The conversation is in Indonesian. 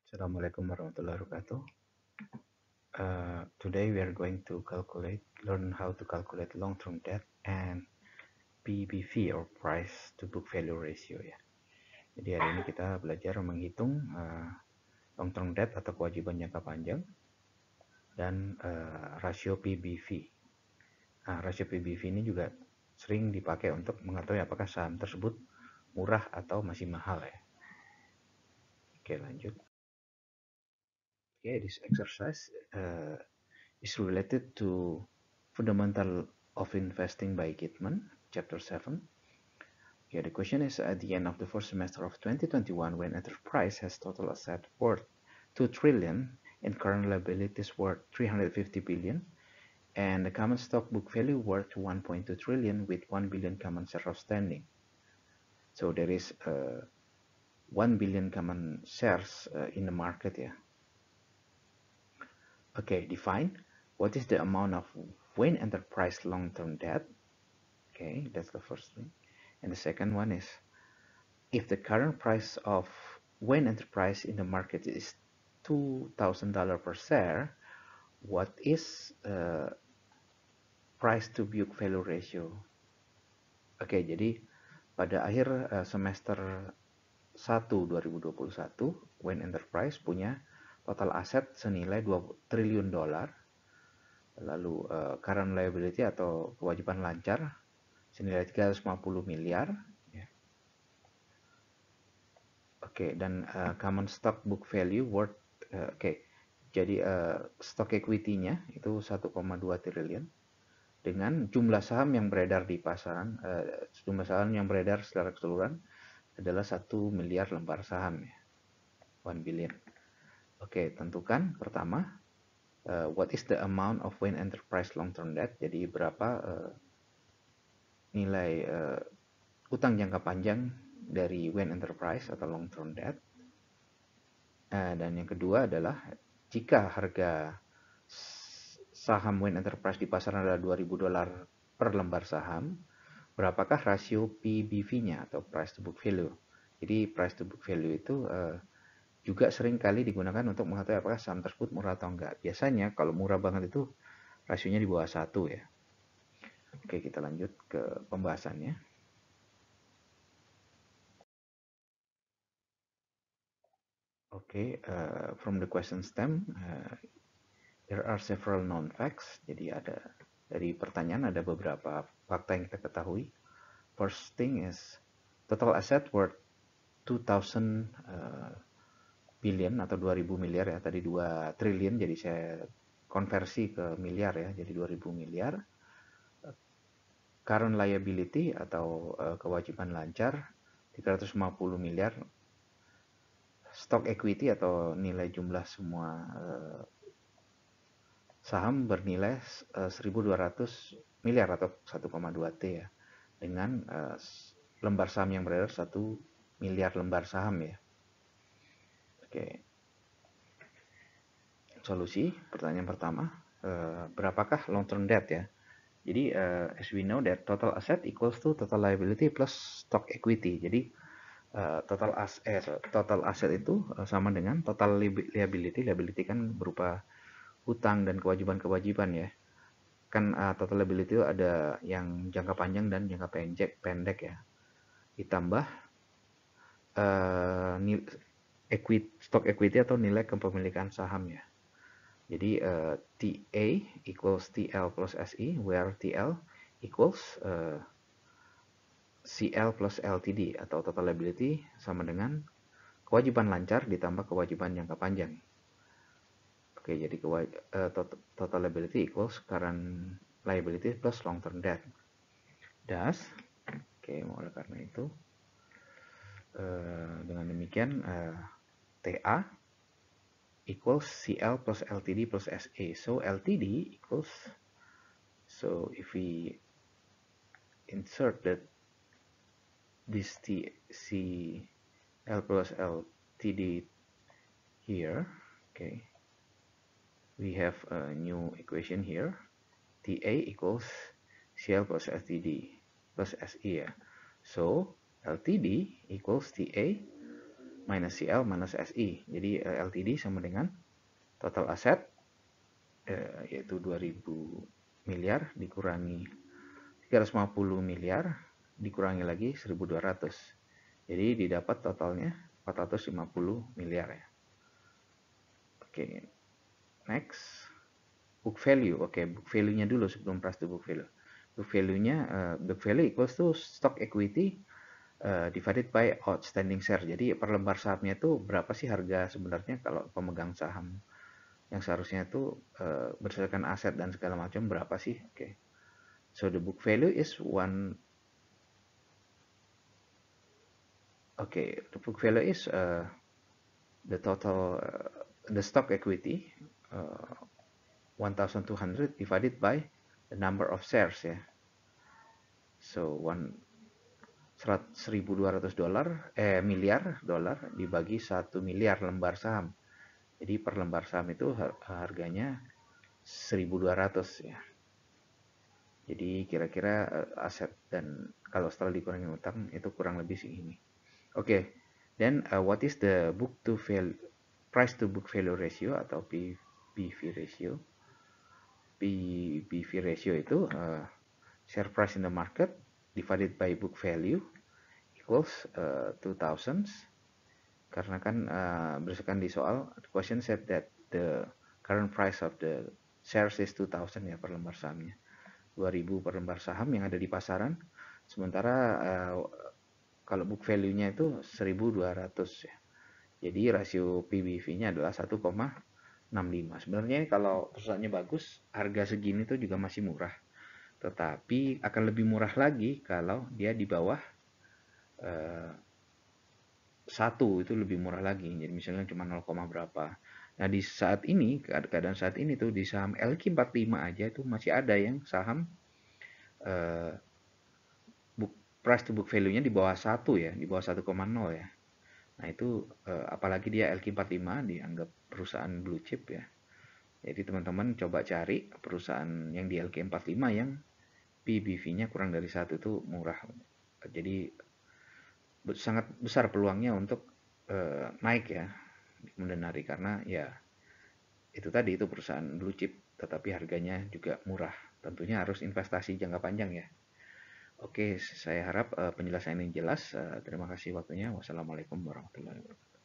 Assalamualaikum warahmatullahi wabarakatuh. Today we are going to learn how to calculate long-term debt and PBV or price to book value ratio ya. Jadi hari ini kita belajar menghitung long-term debt atau kewajiban jangka panjang dan rasio PBV. Nah, rasio PBV ini juga sering dipakai untuk mengetahui apakah saham tersebut murah atau masih mahal ya. Oke, lanjut. Okay, this exercise is related to Fundamental of Investing by Gitman, Chapter 7. Okay, the question is at the end of the first semester of 2021, when enterprise has total asset worth 2 trillion and current liabilities worth 350 billion, and the common stock book value worth 1.2 trillion with 1 billion common shares outstanding. So there is 1 billion common shares in the market. Yeah. Okay, define what is the amount of Wayne Enterprise long-term debt. Okay, that's the first thing. And the second one is, if the current price of Wayne Enterprise in the market is $2,000 per share, what is price to book value ratio? Oke, jadi pada akhir semester 1 2021, Wayne Enterprise punya total aset senilai 2 triliun dolar. Lalu current liability atau kewajiban lancar senilai 350 miliar. Oke, dan common stock book value worth jadi stock equity-nya itu 1,2 triliun dengan jumlah saham yang beredar di pasaran, jumlah saham yang beredar secara keseluruhan adalah 1 miliar lembar saham ya, 1 billion. Oke, tentukan pertama what is the amount of Wayne Enterprise long-term debt, jadi berapa nilai utang jangka panjang dari Wayne Enterprise atau long-term debt. Dan yang kedua adalah jika harga saham Wayne Enterprise di pasaran adalah $2.000 per lembar saham, berapakah rasio PBV-nya atau price to book value. Jadi price to book value itu juga sering kali digunakan untuk mengetahui apakah saham tersebut murah atau enggak. Biasanya kalau murah banget itu rasionya di bawah 1 ya. Oke, kita lanjut ke pembahasannya. Okay, from the question stem, there are several known facts. Jadi ada dari pertanyaan ada beberapa fakta yang kita ketahui. First thing is total asset worth 2,000 billion atau 2.000 miliar ya. Tadi 2 triliun, jadi saya konversi ke miliar ya, jadi 2.000 miliar. Current liability atau kewajiban lancar 350 miliar. Stock equity atau nilai jumlah semua saham bernilai 1.200 miliar atau 1,2 T ya, dengan lembar saham yang beredar 1 miliar lembar saham ya. Oke. Solusi pertanyaan pertama, berapakah long term debt ya? Jadi as we know that total asset equals to total liability plus stock equity. Jadi total asset itu sama dengan total liability. Liability kan berupa hutang dan kewajiban-kewajiban ya. Kan total liability itu ada yang jangka panjang dan jangka pendek ya. Ditambah stock equity atau nilai kepemilikan saham ya. Jadi TA equals TL plus SI, where TL equals CL plus LTD atau total liability sama dengan kewajiban lancar ditambah kewajiban jangka panjang. Oke, jadi total liability equals current liability plus long term debt. Thus, oleh karena itu dengan demikian TA equals CL plus LTD plus SA. So LTD equals, so if we insert that this CL plus LTD here, we have a new equation here. TA equals CL plus LTD plus SE ya. So LTD equals TA minus CL minus SI. Jadi LTD sama dengan total aset yaitu 2000 miliar dikurangi 350 miliar dikurangi lagi 1200. Jadi didapat totalnya 450 miliar ya. Oke, next. Book value. Oke, book value-nya dulu sebelum price to book value. Book value-nya book value equals to stock equity divided by outstanding share. Jadi per lembar sahamnya itu berapa sih harga sebenarnya kalau pemegang saham yang seharusnya itu berdasarkan aset dan segala macam berapa sih? Oke. So the book value is one. Okay, the book value is the total the stock equity 1,200 divided by the number of shares ya. So 1.200 miliar dolar dibagi 1 miliar lembar saham. Jadi per lembar saham itu harganya 1.200 ya. Jadi kira-kira aset dan kalau setelah dikurangi utang itu kurang lebih segini. Oke, then what is the price to book value ratio atau PBV ratio? PBV ratio itu share price in the market divided by book value equals 2000. Karena kan berdasarkan di soal, the question said that the current price of the shares is 2000 ya per lembar sahamnya. 2000 per lembar saham yang ada di pasaran. Sementara kalau book value-nya itu 1200 ya. Jadi rasio PBV-nya adalah 1,65. Sebenarnya kalau perusahaannya bagus, harga segini tuh juga masih murah. Tetapi akan lebih murah lagi kalau dia di bawah 1 itu lebih murah lagi. Jadi misalnya cuma 0, berapa. Nah di saat ini, keadaan saat ini tuh di saham LQ45 aja itu masih ada yang saham price to book value-nya di bawah 1 ya, di bawah 1,0 ya. Nah itu apalagi dia LQ45 dianggap perusahaan blue chip ya. Jadi teman-teman coba cari perusahaan yang di LQ45 yang PBV-nya kurang dari 1 itu murah. Jadi sangat besar peluangnya untuk naik ya di kemudian hari karena ya itu tadi itu perusahaan blue chip tetapi harganya juga murah. Tentunya harus investasi jangka panjang ya. Oke, saya harap penjelasan ini jelas. Terima kasih waktunya. Wassalamualaikum warahmatullahi wabarakatuh.